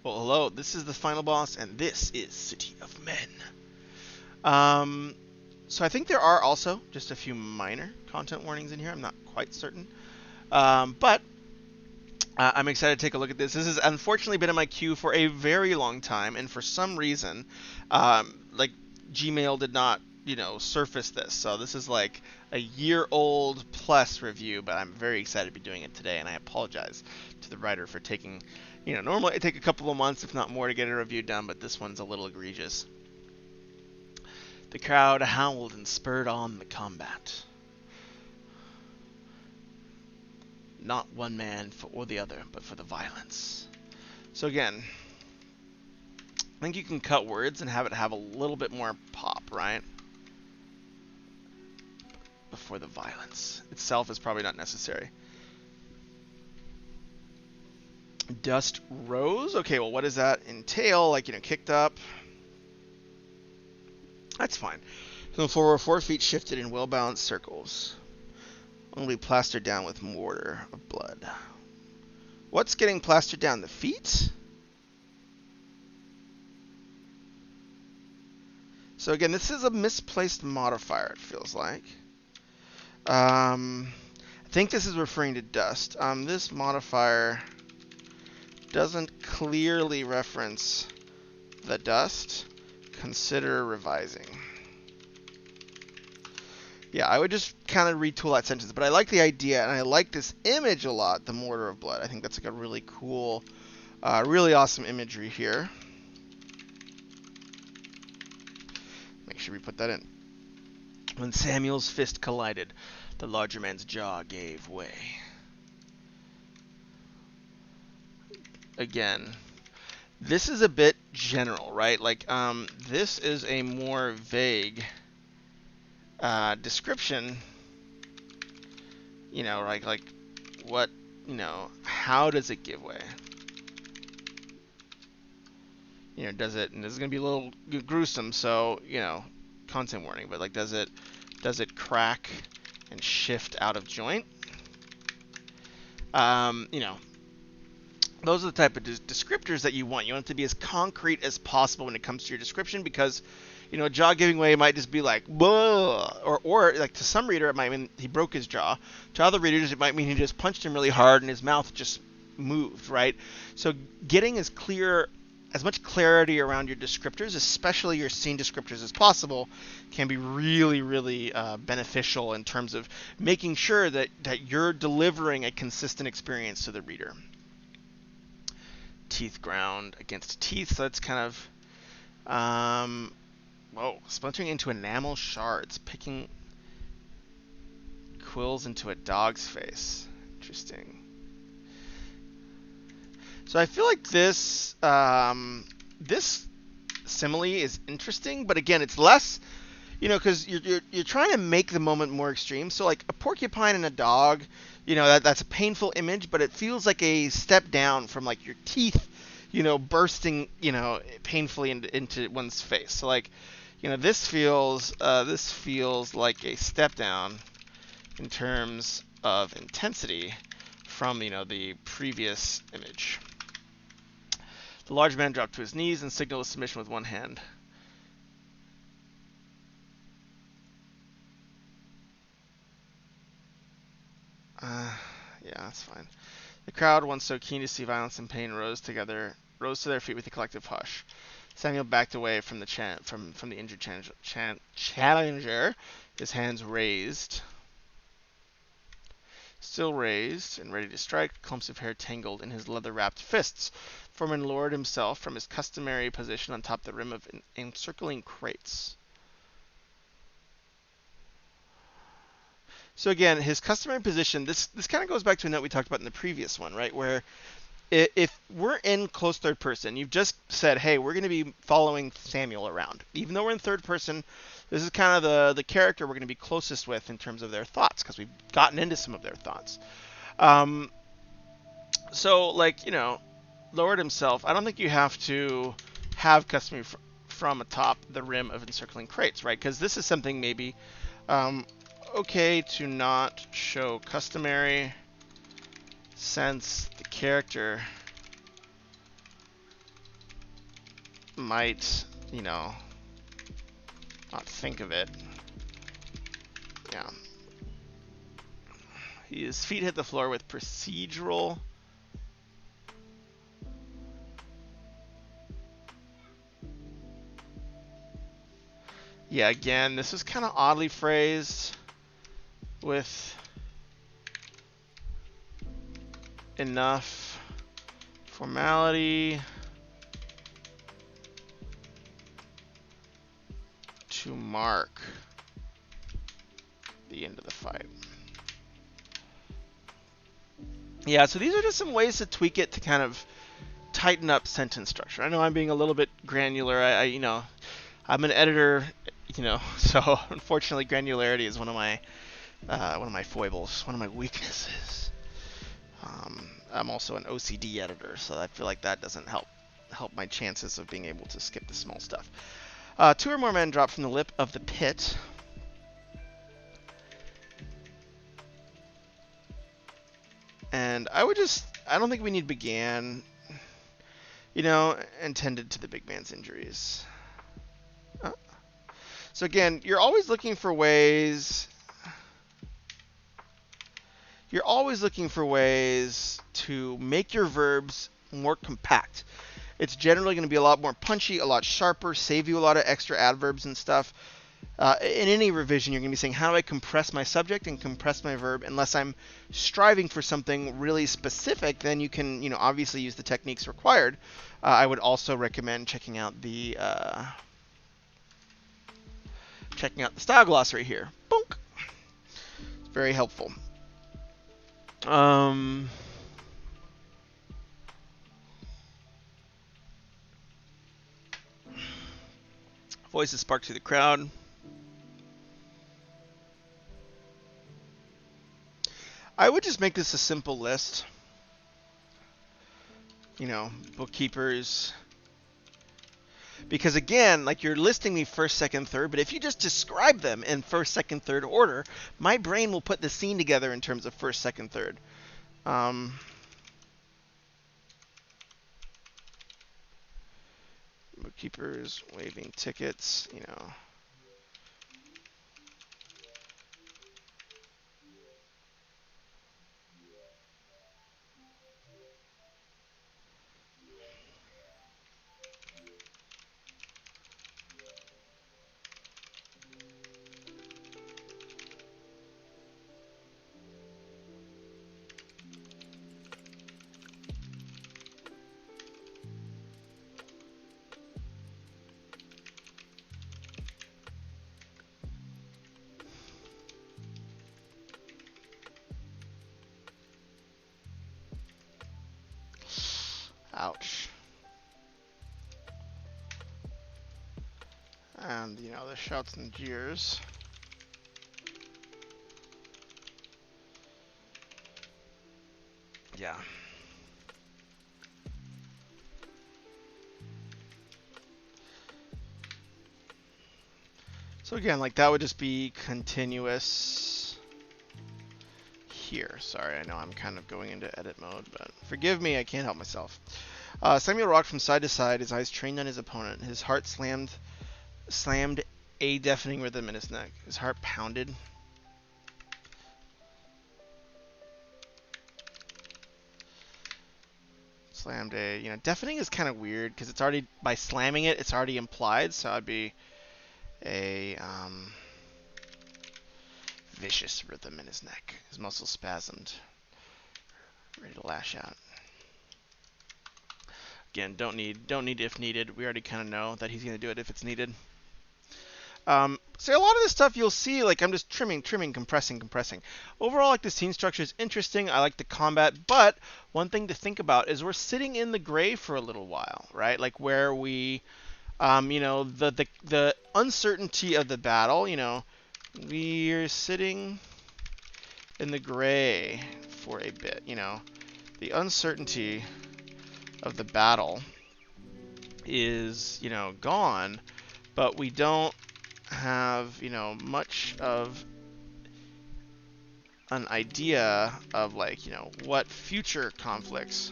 Well, hello, this is the final boss, and this is City of Men. Um, so I think there are also just a few minor content warnings in here. I'm not quite certain. But I'm excited to take a look at this. This has unfortunately been in my queue for a very long time, and for some reason, like Gmail did not, surface this. So this is like a year-old plus review, but I'm very excited to be doing it today, and I apologize to the writer for taking, normally it take a couple of months, if not more, to get a review done, but this one's a little egregious. The crowd howled and spurred on the combat. Not one man or the other, but for the violence. So again, I think you can cut words and have it have a little bit more pop, right? Before the violence itself is probably not necessary. Dust rose? Okay, well, what does that entail? Like, kicked up? That's fine. So forward 4 feet shifted in well-balanced circles. Only plastered down with mortar of blood. What's getting plastered down? The feet? So again, this is a misplaced modifier, it feels like. I think this is referring to dust. This modifier doesn't clearly reference the dust. Consider revising. Yeah, I would just kind of retool that sentence, but I like the idea, and I like this image a lot, the Mortar of Blood. I think that's like a really cool, really awesome imagery here. Make sure we put that in. When Samuel's fist collided, the larger man's jaw gave way. Again, this is a bit general, right? Like, this is a more vague description. Like what, how does it give way? Does it, and this is going to be a little gruesome, so, content warning, but like, does it crack and shift out of joint? Those are the type of descriptors that you want. You want it to be as concrete as possible when it comes to your description, because, a jaw giving way might just be like, whoa, or like to some reader it might mean he broke his jaw. To other readers it might mean he just punched him really hard and his mouth just moved, right? So getting as much clarity around your descriptors, especially your scene descriptors, as possible, can be really, really beneficial in terms of making sure that you're delivering a consistent experience to the reader. Teeth ground against teeth, so that's kind of, splintering into enamel shards, picking quills into a dog's face. Interesting. So I feel like this simile is interesting, but again, it's less, because you're trying to make the moment more extreme. So like a porcupine and a dog, that's a painful image, but it feels like a step down from like your teeth, bursting, painfully into one's face. So like, this feels like a step down in terms of intensity from, the previous image. The large man dropped to his knees and signaled submission with one hand. Yeah, that's fine. The crowd, once so keen to see violence and pain, rose to their feet with a collective hush. Samuel backed away from the injured challenger, his hands raised. Still raised and ready to strike, clumps of hair tangled in his leather-wrapped fists. Foreman lowered himself from his customary position on top the rim of encircling crates. So again, his customary position, this kind of goes back to a note we talked about in the previous one, right? Where if we're in close third person, you've just said, hey, we're going to be following Samuel around. Even though we're in third person, this is kind of the character we're going to be closest with in terms of their thoughts, because we've gotten into some of their thoughts. So, like, lowered himself. I don't think you have to have customary from atop the rim of encircling crates, right? Because this is something maybe okay to not show customary, since the character might, you know, not think of it. Yeah. His feet hit the floor with procedural. Yeah, again, this is kind of oddly phrased with enough formality to mark the end of the fight. Yeah, so these are just some ways to tweak it to kind of tighten up sentence structure. I know I'm being a little bit granular. You know, I'm an editor, you know, so unfortunately granularity is one of my foibles, one of my weaknesses. I'm also an OCD editor, so I feel like that doesn't help my chances of being able to skip the small stuff. 2 or more men drop from the lip of the pit. And I don't think we need began, you know, and tended to the big man's injuries. So again, you're always looking for ways to make your verbs more compact. It's generally going to be a lot more punchy, a lot sharper, save you a lot of extra adverbs and stuff. In any revision, you're going to be saying, how do I compress my subject and compress my verb? Unless I'm striving for something really specific, then you can, you know, obviously use the techniques required. I would also recommend checking out the style glossary here. Bonk. It's very helpful. Voices spark through the crowd. I would just make this a simple list. You know, bookkeepers. Because again, like you're listing me first, second, third, but if you just describe them in first, second, third order, my brain will put the scene together in terms of first, second, third. Bookkeepers, waving tickets, you know. Ouch. And, you know, the shouts and jeers. Yeah. So again, like that would just be continuous here. Sorry, I know I'm kind of going into edit mode, but forgive me, I can't help myself. Samuel rocked from side to side, his eyes trained on his opponent. His heart slammed a deafening rhythm in his neck. His heart pounded. Slammed a, you know, deafening is kind of weird because it's already, by slamming it, it's already implied, so I'd be a vicious rhythm in his neck. His muscles spasmed, ready to lash out. Again, don't need if needed. We already kind of know that he's going to do it if it's needed. So a lot of this stuff you'll see, like I'm just trimming, compressing. Overall, like the scene structure is interesting. I like the combat, but one thing to think about is we're sitting in the gray for a little while, right? Like where we, you know, the uncertainty of the battle, you know, we're sitting in the gray for a bit, you know. The uncertainty of the battle is, you know, gone, but we don't have, you know, much of an idea of, like, you know, what future conflicts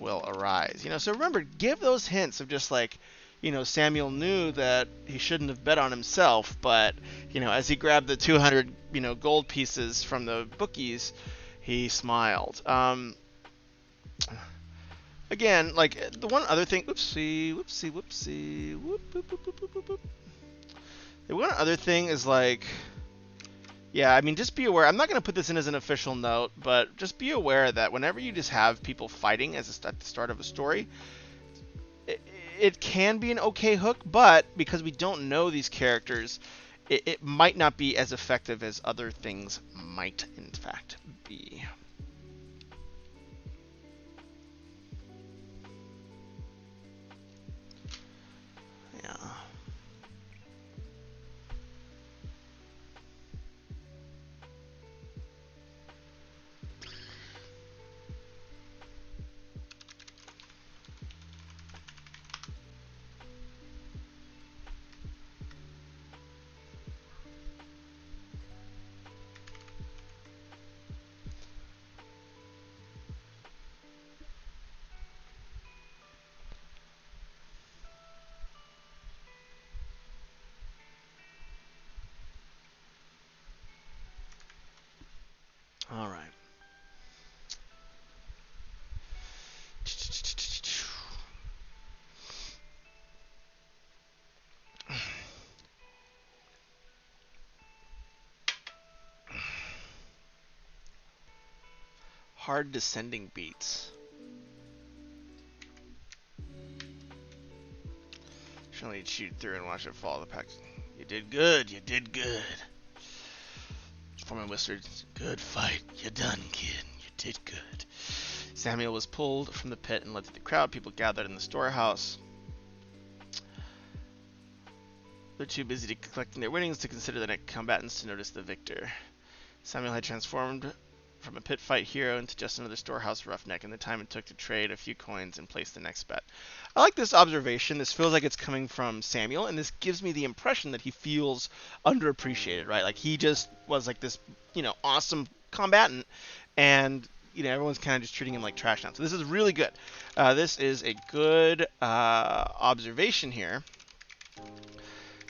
will arise. You know, so remember, give those hints of just like, you know, Samuel knew that he shouldn't have bet on himself, but, you know, as he grabbed the 200, you know, gold pieces from the bookies, he smiled. Again, like, the one other thing, whoopsie, whoop, whoop, whoop, whoop, whoop, whoop. The one other thing is, like, yeah, I mean, just be aware. I'm not going to put this in as an official note, but just be aware that whenever you just have people fighting at the start of a story, it can be an okay hook, but because we don't know these characters, it might not be as effective as other things might, in fact, be. Yeah. All right. Hard descending beats. Should only shoot through and watch it fall. The pack. You did good. You did good. Foreman whispered, "Good fight. You done, kid. You did good." Samuel was pulled from the pit and led to the crowd. People gathered in the storehouse. They're too busy collecting their winnings to consider the next combatants to notice the victor. Samuel had transformed from a pit fight hero into just another storehouse roughneck in the time it took to trade a few coins and place the next bet. I like this observation. This feels like it's coming from Samuel, and this gives me the impression that he feels underappreciated, right? Like he just was like this, you know, awesome combatant, and you know everyone's kind of just treating him like trash now. So this is really good. This is a good observation here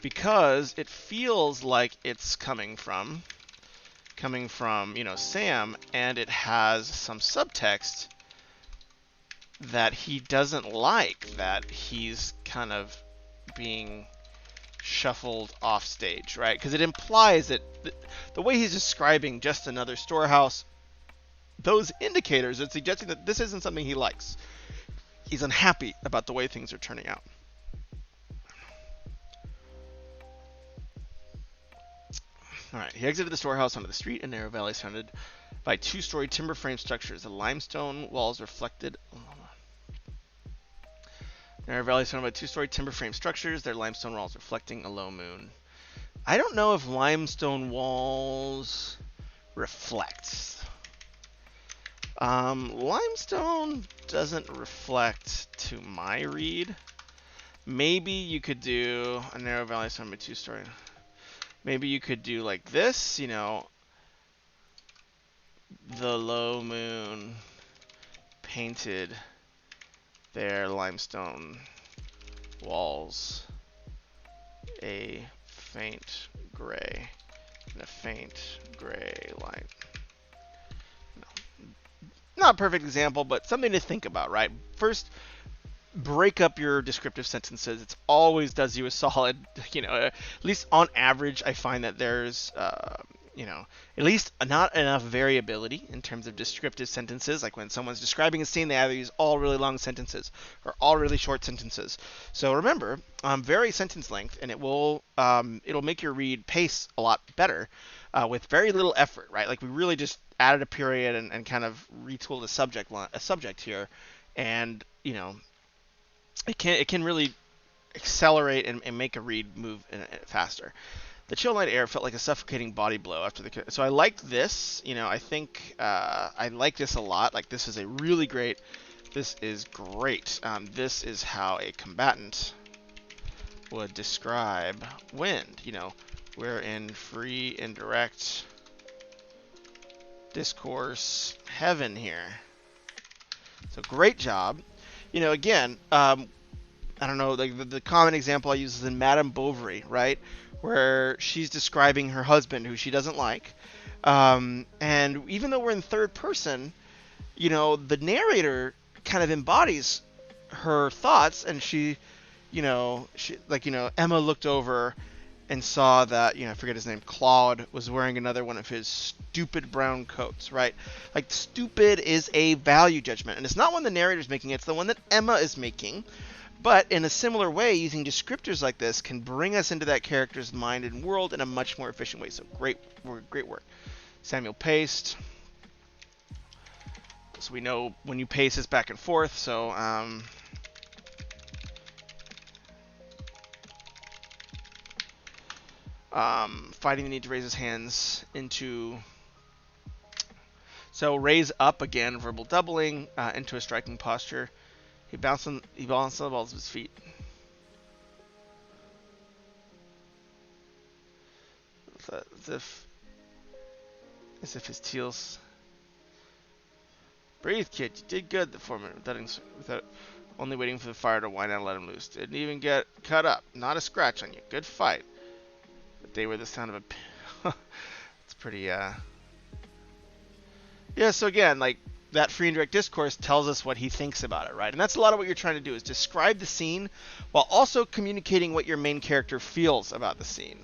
because it feels like it's coming from you know Sam, and it has some subtext that he doesn't like, that he's kind of being shuffled off stage, right? Because it implies that the way he's describing just another storehouse, those indicators are suggesting that this isn't something he likes. He's unhappy about the way things are turning out. All right, he exited the storehouse onto the street, a narrow valley surrounded by two-story timber frame structures. The limestone walls reflected. Narrow valley surrounded by two-story timber frame structures. Their limestone walls reflecting a low moon. I don't know if limestone walls reflect. Limestone doesn't reflect to my read. Maybe you could do a narrow valley surrounded by two-story. Maybe you could do like this, you know, the low moon painted their limestone walls a faint gray and a faint gray light. No. Not a perfect example, but something to think about, right? First, break up your descriptive sentences. It always does you a solid, you know, at least on average, I find that there's, you know, at least not enough variability in terms of descriptive sentences. Like when someone's describing a scene, they either use all really long sentences or all really short sentences. So remember, vary sentence length, and it will, it'll make your read pace a lot better with very little effort, right? Like we really just added a period and kind of retooled a subject here, and you know, it can really accelerate and make a read move faster. The chill night air felt like a suffocating body blow after the. So I liked this. You know, I think I like this a lot. Like this is a really great. This is great. This is how a combatant would describe wind. You know, we're in free and direct discourse heaven here. So great job. Again, I don't know, like the common example I use is in Madame Bovary, right? Where she's describing her husband, who she doesn't like. And even though we're in third person, the narrator kind of embodies her thoughts, and Emma looked over and saw that, I forget his name, Claude was wearing another one of his stupid brown coats, right? Like, stupid is a value judgment, and it's not one the narrator's making, it's the one that Emma is making. But in a similar way, using descriptors like this can bring us into that character's mind and world in a much more efficient way. So great work. Samuel paced. So we know when you pace it's back and forth. So fighting the need to raise his hands into. So raise up again, verbal doubling into a striking posture. He balanced on the balls of his feet. As if his heels. Breathe, kid. You did good. The foreman, without only waiting for the fire to wind out and let him loose. Didn't even get cut up. Not a scratch on you. Good fight. But they were the sound of a. It's pretty. Yeah. So again, like, that free and direct discourse tells us what he thinks about it, right? And that's a lot of what you're trying to do, is describe the scene while also communicating what your main character feels about the scene.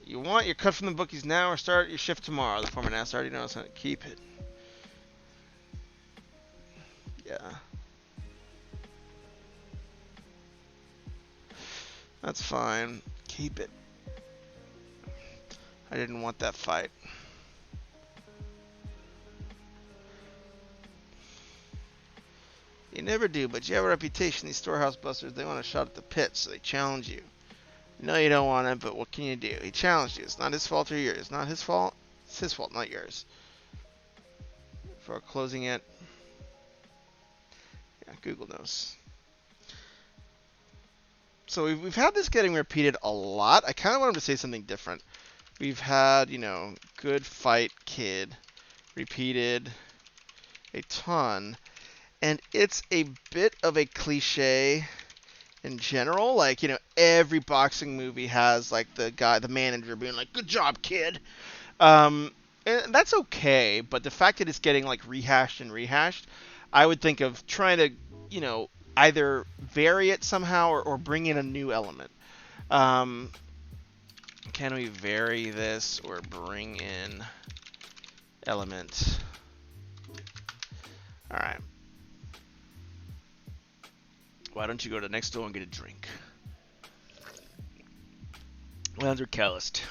You want your cut from the bookies now or start your shift tomorrow? The foreman asked. Already knows how to keep it. Yeah. That's fine. Keep it. I didn't want that fight. You never do, but you have a reputation. These storehouse busters, they want a shot at the pit, so they challenge you. No, you don't want it, but what can you do? He challenged you. It's not his fault or yours. It's not his fault. It's his fault, not yours. For closing it. Yeah, Google knows. So we've had this getting repeated a lot. I kind of want him to say something different. We've had, good fight, kid, repeated a ton. And it's a bit of a cliche in general. Like, every boxing movie has, like, the manager being like, good job, kid. And that's okay, but the fact that it's getting, like, rehashed, I would think of trying to, either vary it somehow or bring in a new element. Can we vary this or bring in element? All right. Why don't you go to the next door and get a drink? Lands are calloused.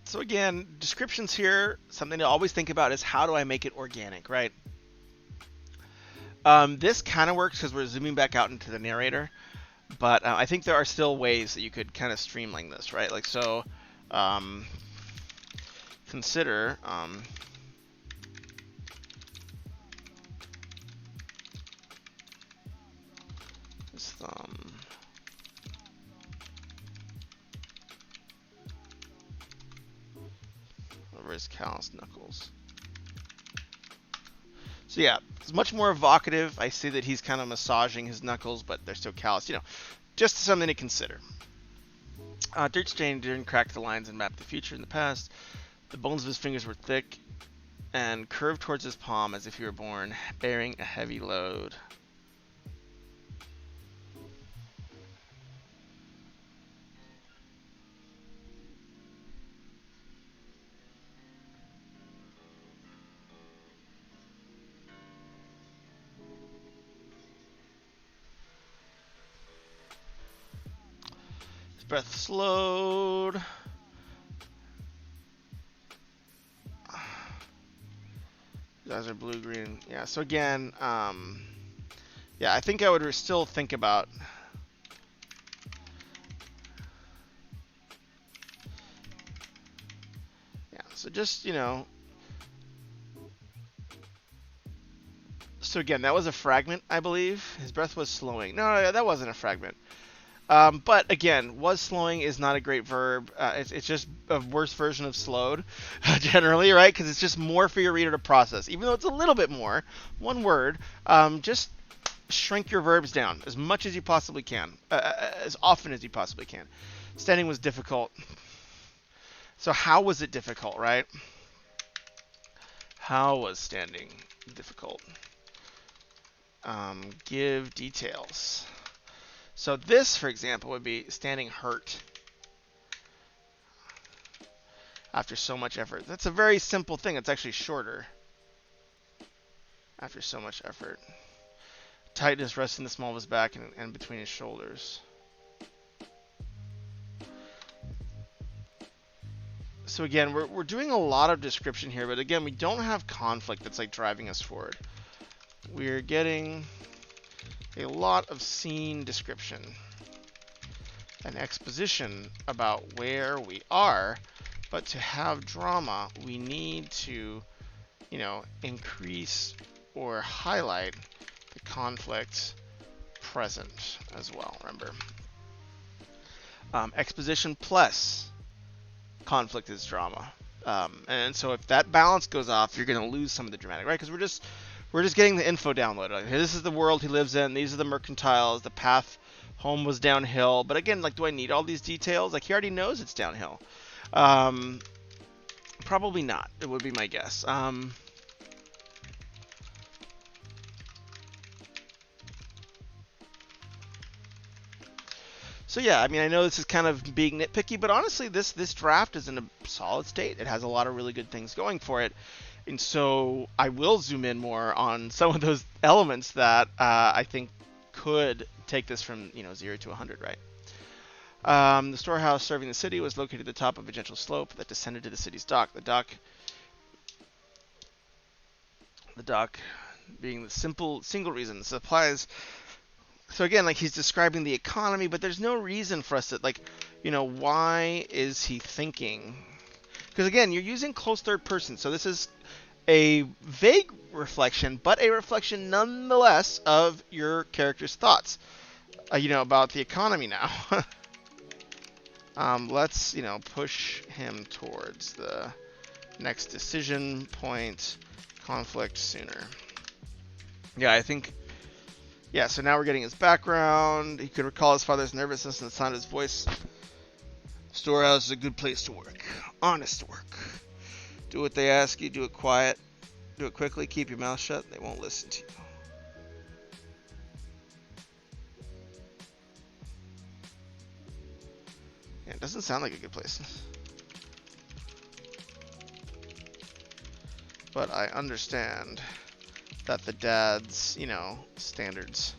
So again, descriptions here, something to always think about is how do I make it organic, right? This kind of works because we're zooming back out into the narrator, but I think there are still ways that you could kind of streamline this, right? Like, so consider his thumb. Over his calloused knuckles. So yeah, it's much more evocative. I see that he's kind of massaging his knuckles, but they're still calloused. Just something to consider. Dirt stain didn't crack the lines and map the future and the past. The bones of his fingers were thick and curved towards his palm as if he were born, bearing a heavy load. His breath slowed. His eyes are blue-green. Yeah, so again, yeah, I think I would still think about so just, so again, that was a fragment, I believe. His breath was slowing. No, that wasn't a fragment. But again, was slowing is not a great verb. It's just a worse version of slowed, generally, right? Because it's just more for your reader to process. Even though it's a little bit more, one word, just shrink your verbs down as much as you possibly can, as often as you possibly can. Standing was difficult. So how was it difficult, right? How was standing difficult? Give details. So this, for example, would be standing hurt after so much effort. That's a very simple thing. It's actually shorter. After so much effort. Tightness resting the small of his back and between his shoulders. So again, we're doing a lot of description here, but again, we don't have conflict that's like driving us forward. We're getting a lot of scene description and exposition about where we are, but to have drama, we need to, increase or highlight the conflict present as well, remember. Exposition plus conflict is drama. And so if that balance goes off, you're going to lose some of the dramatic, right? Because we're just getting the info downloaded. Like, hey, this is the world he lives in. These are the mercantiles. The path home was downhill. But again, like, do I need all these details? Like, he already knows it's downhill. Probably not. It would be my guess. So yeah, I mean, I know this is kind of being nitpicky, but honestly, this draft is in a solid state. It has a lot of really good things going for it. And so I will zoom in more on some of those elements that I think could take this from 0 to 100, right? The storehouse serving the city was located at the top of a gentle slope that descended to the city's dock. The dock being the single reason supplies. So again, like, he's describing the economy, but there's no reason for us to, like, why is he thinking? Because again, you're using close third person, so this is a vague reflection, but a reflection nonetheless of your character's thoughts, about the economy now. Let's, push him towards the next decision point, conflict sooner. Yeah, I think, yeah, so now we're getting his background. He could recall his father's nervousness and the sound of his voice. Storehouse is a good place to work. Honest work. Do what they ask you, do it quiet, do it quickly, keep your mouth shut, they won't listen to you. Yeah, it doesn't sound like a good place. But I understand that the dad's, standards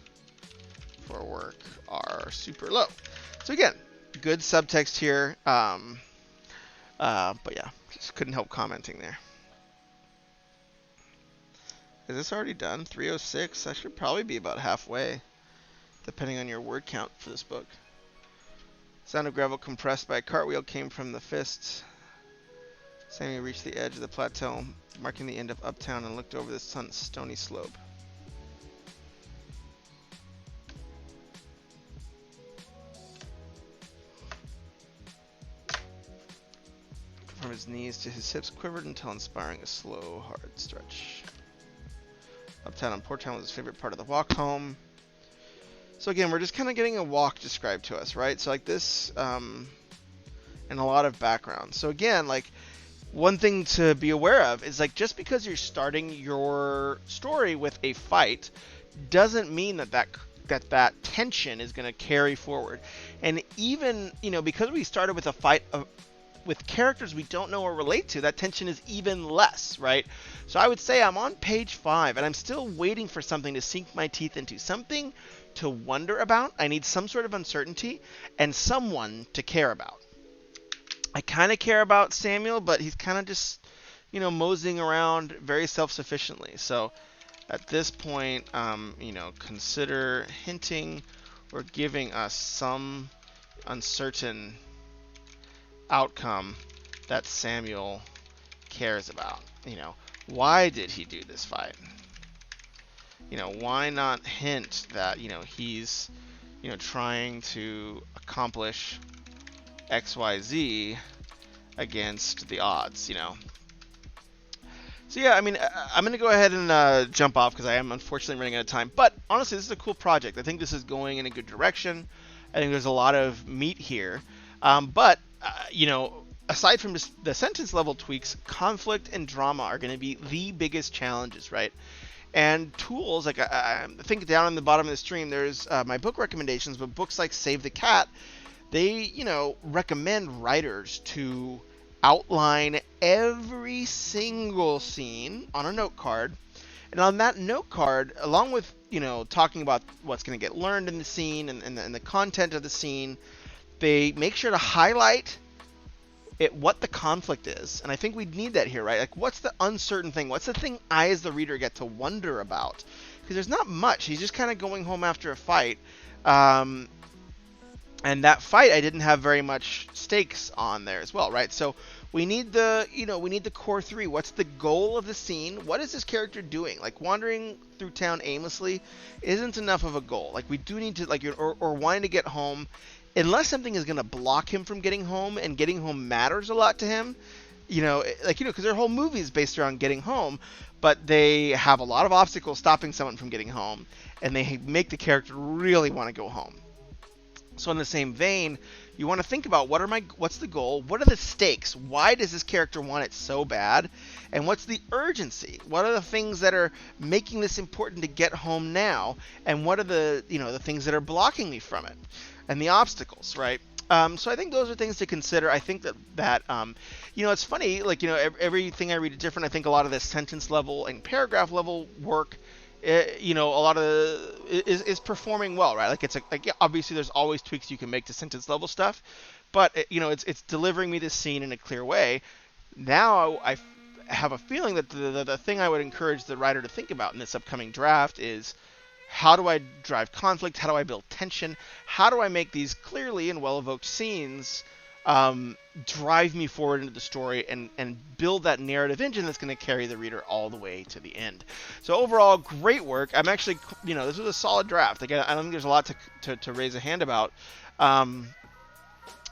for work are super low. So again, good subtext here. But yeah, just couldn't help commenting there. Is this already done? 306? I should probably be about halfway, depending on your word count for this book. Sound of gravel compressed by a cartwheel came from the fists. Sammy reached the edge of the plateau, marking the end of Uptown, and looked over the stony slope. From his knees to his hips quivered until inspiring a slow, hard stretch. Uptown and Porttown was his favorite part of the walk home. So again, we're just kind of getting a walk described to us, right? So like this, and a lot of background. So again, like, one thing to be aware of is, like, just because you're starting your story with a fight doesn't mean that tension is going to carry forward. And even, because we started with a fight with characters we don't know or relate to, that tension is even less, right? So I would say I'm on page 5 and I'm still waiting for something to sink my teeth into, something to wonder about. I need some sort of uncertainty and someone to care about. I kind of care about Samuel, but he's kind of just, moseying around very self-sufficiently. So at this point, consider hinting or giving us some uncertain outcome that Samuel cares about. Why did he do this fight? Why not hint that, he's, trying to accomplish XYZ against the odds. So yeah, I mean, I'm going to go ahead and jump off because I am unfortunately running out of time. But honestly, this is a cool project. I think this is going in a good direction. I think there's a lot of meat here. But aside from just the sentence level tweaks, conflict and drama are going to be the biggest challenges, right? And tools, like I think down in the bottom of the stream, there's my book recommendations, but books like Save the Cat, they, recommend writers to outline every single scene on a note card. And on that note card, along with, talking about what's going to get learned in the scene and the content of the scene, they make sure to highlight what the conflict is. And I think we need that here, right? Like, what's the uncertain thing? What's the thing I, as the reader, get to wonder about? Because there's not much. He's just kind of going home after a fight. And that fight, I didn't have very much stakes on there as well, right? So we need the core three. What's the goal of the scene? What is this character doing? Like, wandering through town aimlessly isn't enough of a goal. Like, we do need to, like, or wanting to get home, unless something is going to block him from getting home, and getting home matters a lot to him, because their whole movie is based around getting home, but they have a lot of obstacles stopping someone from getting home, and they make the character really want to go home. So in the same vein, you want to think about what's the goal? What are the stakes? Why does this character want it so bad? And what's the urgency? What are the things that are making this important to get home now? And what are the things that are blocking me from it? And the obstacles, right? So I think those are things to consider. I think that it's funny, everything I read is different. I think a lot of this sentence level and paragraph level work, a lot of is performing well, right? Like, obviously there's always tweaks you can make to sentence level stuff, but it's delivering me this scene in a clear way. Now I have a feeling that the thing I would encourage the writer to think about in this upcoming draft is, how do I drive conflict? How do I build tension? How do I make these clearly and well-evoked scenes drive me forward into the story and build that narrative engine that's going to carry the reader all the way to the end? So overall, great work. I'm actually, this was a solid draft. Again, I don't think there's a lot to raise a hand about.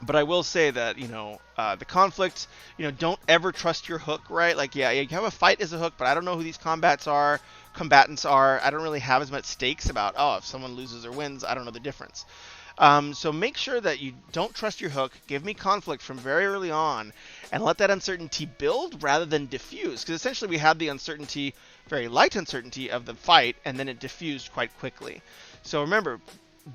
But I will say that, the conflict, don't ever trust your hook, right? Like, yeah, you have a fight as a hook, but I don't know who these combatants are. I don't really have as much stakes about, if someone loses or wins, I don't know the difference. So make sure that you don't trust your hook. Give me conflict from very early on, and let that uncertainty build rather than diffuse. Because essentially we had the uncertainty, very light uncertainty of the fight, and then it diffused quite quickly. So remember,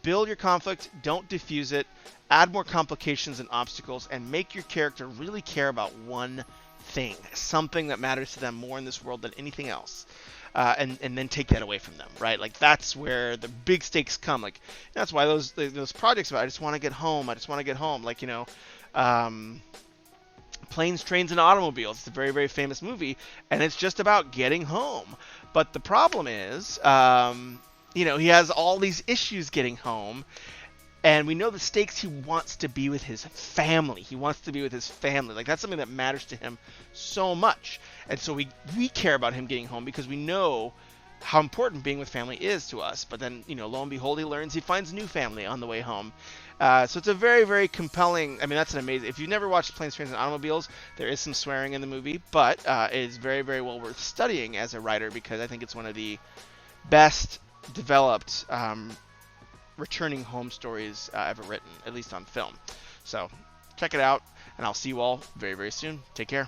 build your conflict, don't diffuse it, add more complications and obstacles, and make your character really care about one thing, something that matters to them more in this world than anything else. And then take that away from them, right? Like, that's where the big stakes come. Like, that's why those projects about, I just want to get home. Like, Planes, Trains, and Automobiles. It's a very, very famous movie, and it's just about getting home. But the problem is, he has all these issues getting home, and we know the stakes. He wants to be with his family. Like, that's something that matters to him so much. And so we care about him getting home because we know how important being with family is to us. But then, lo and behold, he learns he finds new family on the way home. So it's a very, very compelling, that's an amazing, if you've never watched Planes, Trains, and Automobiles, there is some swearing in the movie, but it is very, very well worth studying as a writer, because I think it's one of the best developed returning home stories ever written, at least on film. So check it out, and I'll see you all very, very soon. Take care.